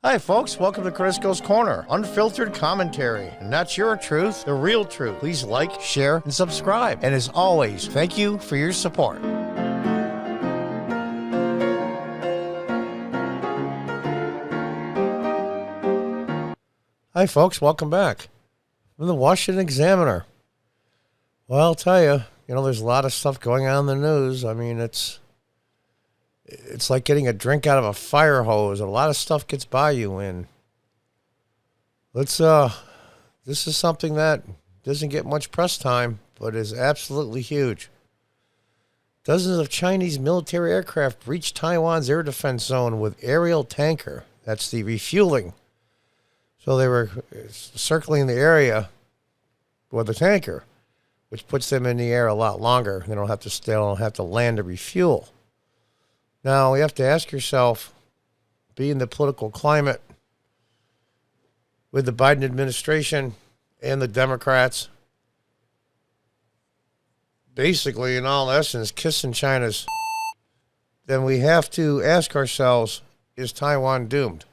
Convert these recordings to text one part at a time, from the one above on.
Hi, folks. Welcome to Crisco's Corner. Unfiltered commentary. And not your truth, the real truth. Please like, share, and subscribe. And as always, thank you for your support. Hi, folks. Welcome back. From the Washington Examiner. Well, I'll tell you, there's a lot of stuff going on in the news. I mean, it's like getting a drink out of a fire hose. A lot of stuff gets by you, and this is something that doesn't get much press time, but is absolutely huge. Dozens of Chinese military aircraft breached Taiwan's air defense zone with aerial tanker. That's the refueling. So they were circling the area with a tanker, which puts them in the air a lot longer. They don't have to land to refuel. Now, you have to ask yourself, being the political climate with the Biden administration and the Democrats, basically, in all essence, kissing China's, then we have to ask ourselves, is Taiwan doomed?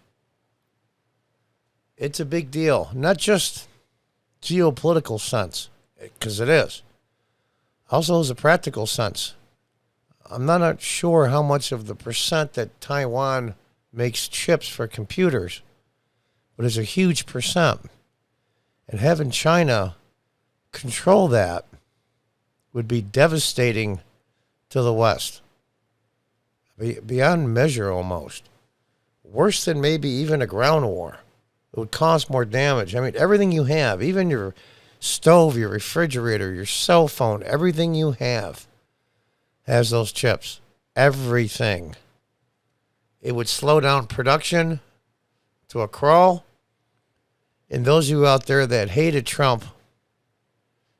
It's a big deal, not just geopolitical sense, because it is. Also, as a practical sense. I'm not sure how much of the percent that Taiwan makes chips for computers, but it's a huge percent. And having China control that would be devastating to the West. Beyond measure, almost. Worse than maybe even a ground war. It would cause more damage. I mean, everything you have, even your stove, your refrigerator, your cell phone, everything you have has those chips. Everything. It would slow down production to a crawl. And those of you out there that hated Trump,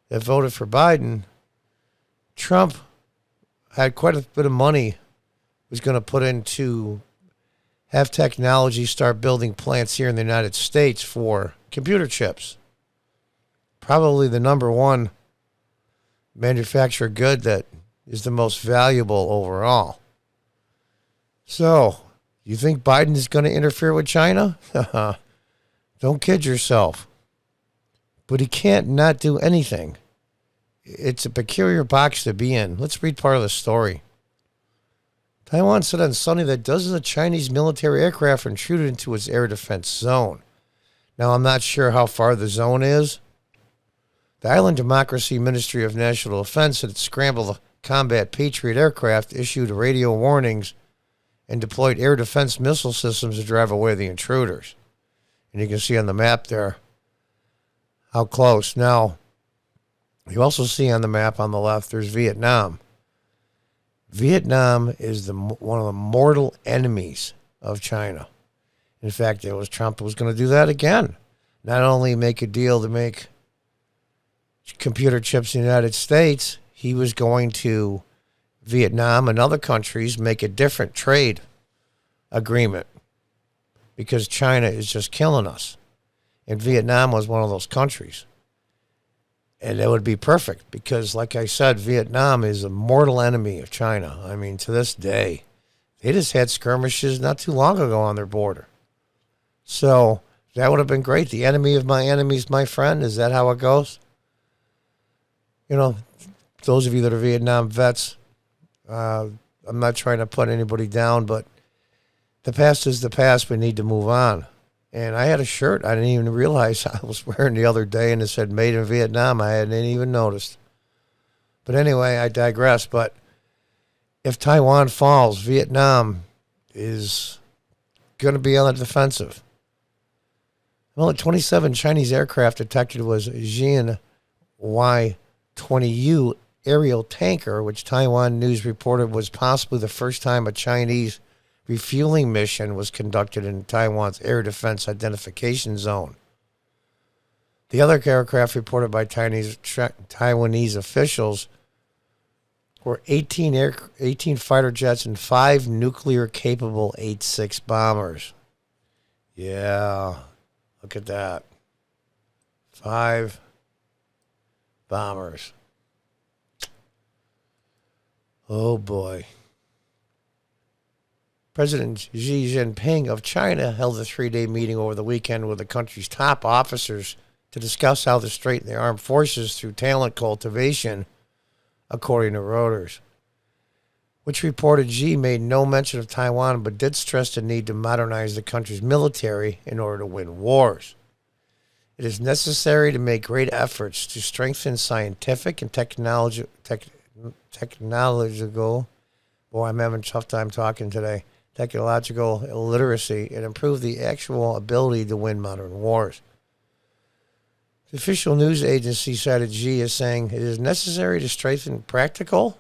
that voted for Biden, Trump had quite a bit of money was going to put into have technology start building plants here in the United States for computer chips. Probably the number one manufactured good that is the most valuable overall. So, you think Biden is going to interfere with China? Don't kid yourself. But he can't not do anything. It's a peculiar box to be in. Let's read part of the story. Taiwan said on Sunday that dozens of Chinese military aircraft intruded into its air defense zone. Now, I'm not sure how far the zone is. The Island Democracy Ministry of National Defense had scrambled combat Patriot aircraft, issued radio warnings, and deployed air defense missile systems to drive away the intruders. And you can see on the map there how close. Now, you also see on the map on the left, there's Vietnam. Vietnam is one of the mortal enemies of China. In fact, Trump was going to do that again. Not only make a deal to make computer chips in the United States, he was going to Vietnam and other countries make a different trade agreement because China is just killing us. And Vietnam was one of those countries. And that would be perfect because, like I said, Vietnam is a mortal enemy of China. I mean, to this day, they just had skirmishes not too long ago on their border. So that would have been great. The enemy of my enemy is my friend. Is that how it goes? Those of you that are Vietnam vets, I'm not trying to put anybody down, but the past is the past. We need to move on. And I had a shirt I didn't even realize I was wearing the other day, and it said Made in Vietnam. I hadn't even noticed. But anyway, I digress. But if Taiwan falls, Vietnam is going to be on the defensive. Well, the 27 Chinese aircraft detected was Jian Y-20U aerial tanker, which Taiwan News reported was possibly the first time a Chinese refueling mission was conducted in Taiwan's air defense identification zone. The other aircraft reported by Taiwanese officials were 18 fighter jets and 5 nuclear-capable H-6 bombers. Yeah, look at that. 5 bombers. Oh, boy. President Xi Jinping of China held a 3-day meeting over the weekend with the country's top officers to discuss how to strengthen the armed forces through talent cultivation, according to Reuters, which reported Xi made no mention of Taiwan but did stress the need to modernize the country's military in order to win wars. It is necessary to make great efforts to strengthen scientific and technological, boy, I'm having a tough time talking today, technological literacy and improve the actual ability to win modern wars. The official news agency cited Xi as saying it is necessary to strengthen practical.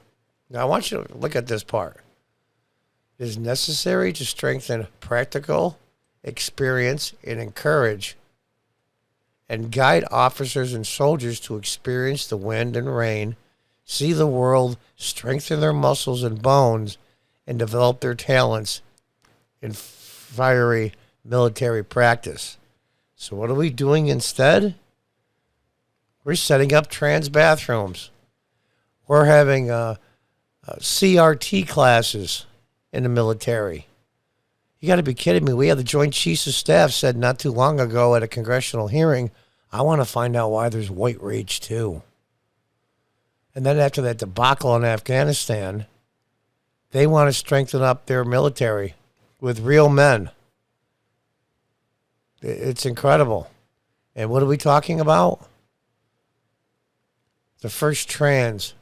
Now, I want you to look at this part. It is necessary to strengthen practical experience and encourage and guide officers and soldiers to experience the wind and rain, see the world, strengthen their muscles and bones, and develop their talents in fiery military practice. So what are we doing instead? We're setting up trans bathrooms. We're having CRT classes in the military. You got to be kidding me. We had the Joint Chiefs of Staff said not too long ago at a congressional hearing, I want to find out why there's white rage too. And then after that debacle in Afghanistan, they want to strengthen up their military with real men. It's incredible. And what are we talking about? The first trans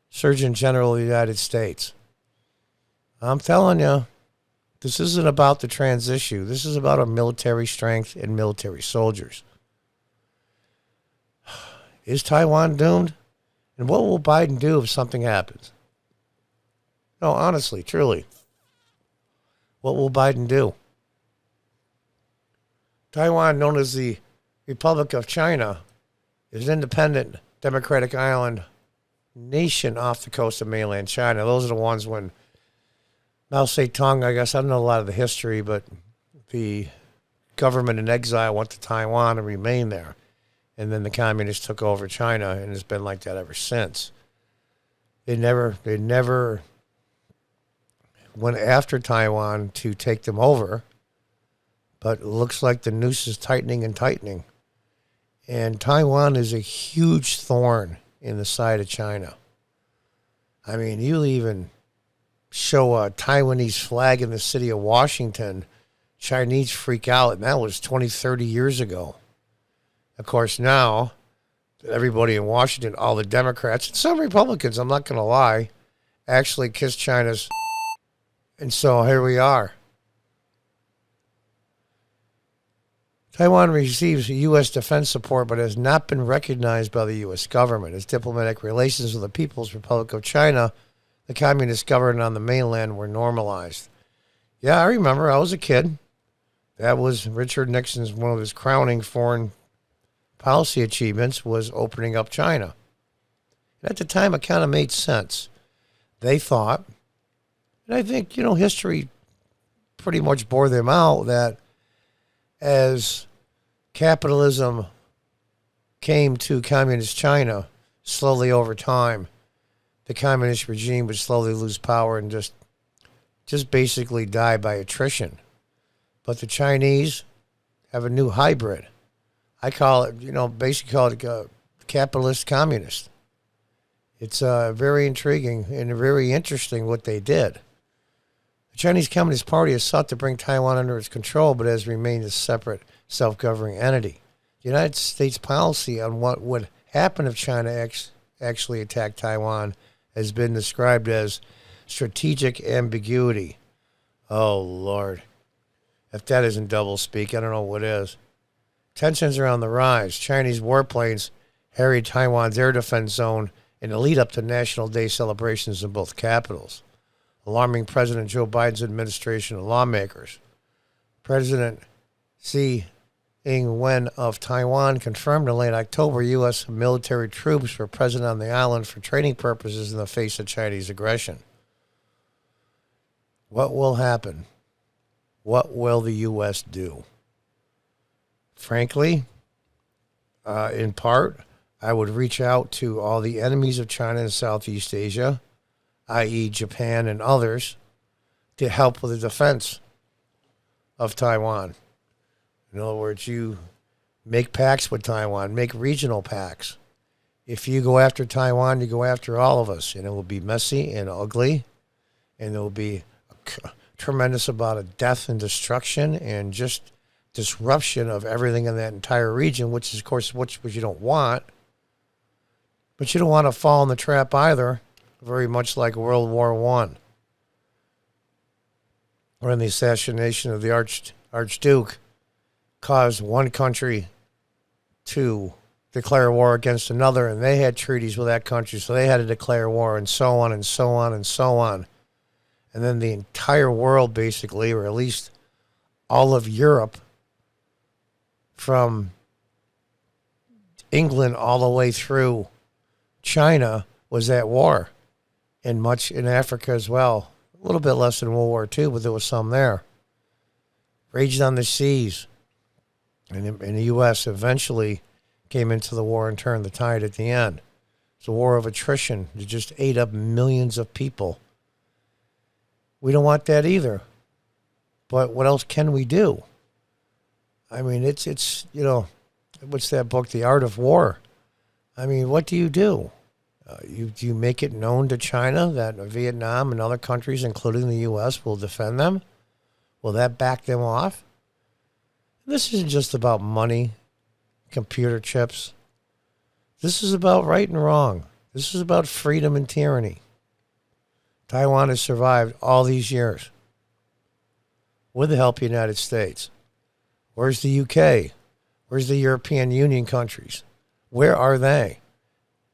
Surgeon General of the United States. I'm telling you, this isn't about the trans issue. This is about our military strength and military soldiers. Is Taiwan doomed? And what will Biden do if something happens? No, honestly, truly. What will Biden do? Taiwan, known as the Republic of China, is an independent democratic island nation off the coast of mainland China. Those are the ones when Mao Zedong, I guess, I don't know a lot of the history, but the government in exile went to Taiwan and remained there. And then the communists took over China, and it's been like that ever since. They never went after Taiwan to take them over, but it looks like the noose is tightening and tightening. And Taiwan is a huge thorn in the side of China. I mean, you even show a Taiwanese flag in the city of Washington, Chinese freak out, and that was 20, 30 years ago. Of course, now, everybody in Washington, all the Democrats, and some Republicans, I'm not going to lie, actually kiss China's. And so here we are. Taiwan receives U.S. defense support but has not been recognized by the U.S. government. Its diplomatic relations with the People's Republic of China, the communist government on the mainland, were normalized. Yeah, I remember. I was a kid. That was Richard Nixon's, one of his crowning foreign policy achievements was opening up China. And at the time, it kind of made sense. They thought, and I think, history pretty much bore them out, that as capitalism came to communist China, slowly over time, the communist regime would slowly lose power and just basically die by attrition. But the Chinese have a new hybrid. I call it, basically call it a capitalist communist. It's very intriguing and very interesting what they did. The Chinese Communist Party has sought to bring Taiwan under its control, but has remained a separate, self-governing entity. The United States policy on what would happen if China actually attacked Taiwan has been described as strategic ambiguity. Oh, Lord. If that isn't doublespeak, I don't know what is. Tensions are on the rise. Chinese warplanes harried Taiwan's air defense zone in the lead-up to National Day celebrations in both capitals, alarming President Joe Biden's administration and lawmakers. President Xi Ing-wen of Taiwan confirmed in late October U.S. military troops were present on the island for training purposes in the face of Chinese aggression. What will happen? What will the U.S. do? Frankly, in part, I would reach out to all the enemies of China in Southeast Asia, i.e. Japan and others, to help with the defense of Taiwan. In other words, you make pacts with Taiwan, make regional pacts. If you go after Taiwan, you go after all of us, and it will be messy and ugly, and there will be a tremendous amount of death and destruction and just disruption of everything in that entire region, which is, of course, what you don't want. But you don't want to fall in the trap either, very much like World War I, when the assassination of the Archduke caused one country to declare war against another, and they had treaties with that country, so they had to declare war, and so on and so on and so on. And then the entire world, basically, or at least all of Europe, from England all the way through China, was at war, and much in Africa as well. A little bit less than World War II, but there was some there. Raged on the seas. And the U.S. eventually came into the war and turned the tide at the end. It's a war of attrition. It just ate up millions of people. We don't want that either. But what else can we do? I mean, it's you know, what's that book, The Art of War? I mean, what do? Do you make it known to China that Vietnam and other countries, including the U.S., will defend them? Will that back them off? This isn't just about money, computer chips. This is about right and wrong. This is about freedom and tyranny. Taiwan has survived all these years with the help of the United States. Where's the UK? Where's the European Union countries? Where are they?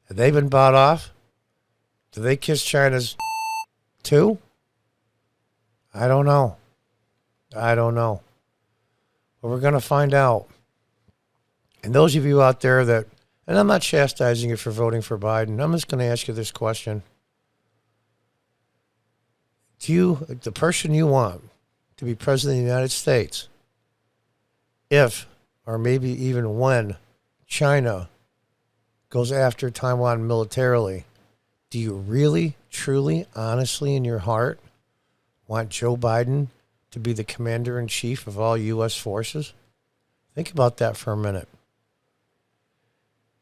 Have they been bought off? Do they kiss China's too? I don't know. But we're going to find out. And those of you out there that, and I'm not chastising you for voting for Biden, I'm just going to ask you this question. Do you, the person you want to be president of the United States, if, or maybe even when, China goes after Taiwan militarily, do you really, truly, honestly, in your heart, want Joe Biden to be the commander-in-chief of all U.S. forces? Think about that for a minute.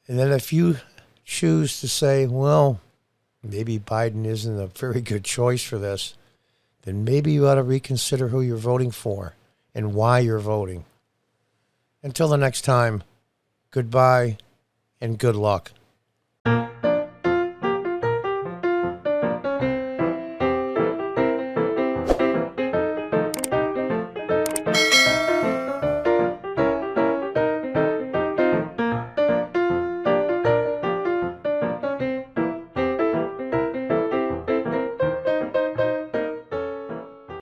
And then if you choose to say, well, maybe Biden isn't a very good choice for this, then maybe you ought to reconsider who you're voting for and why you're voting. Until the next time, goodbye and good luck.